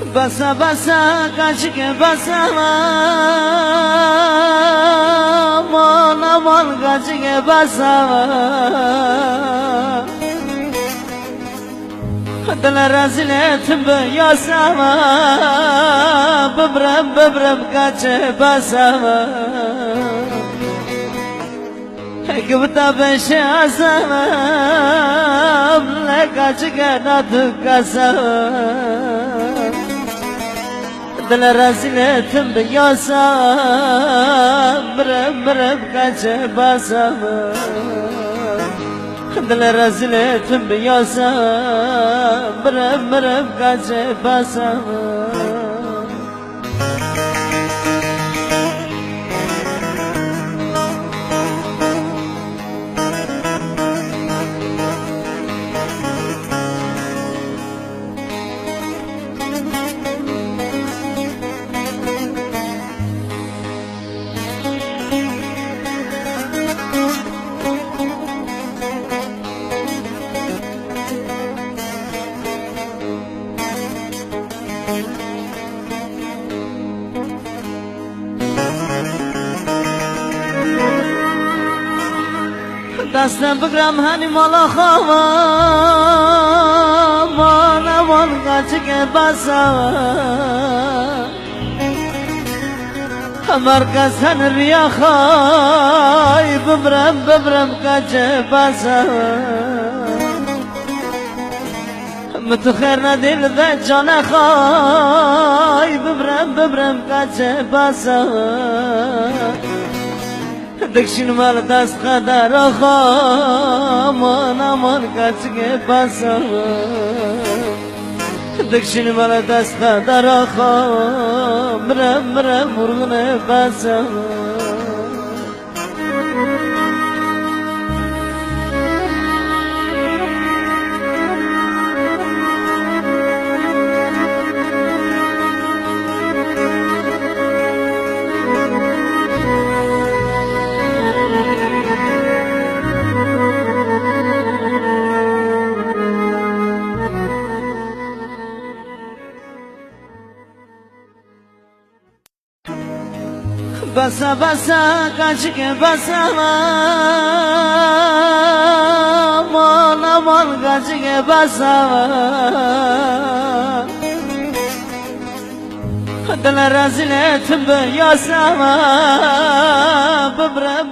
Basa basa kaçık basa aman aman kaçık basa Dala razil ettim be yasama Bıbrem kaçık basa Kıvta beşe asama Kaçık natık kasama Dala razil ettim be yasam Bıbrem kaçık basam Dala razil ettim be yasam Bıbrem kaçık basam دستم بگرم هنی مالا خوام مانا مان قچه که بسام مرکز هن ریا خواهی ببرم قچه بسام متو خیر ندیل ده جان خواهی ببرم قچه بسام دکشین مال دست قدر آمان آمان کچک بسام دکشین مال دست قدر آخام برم مرغن بسام Basa basa kaçık basa aman aman kaçık basa Dala razil ettim be yasama Bıbrem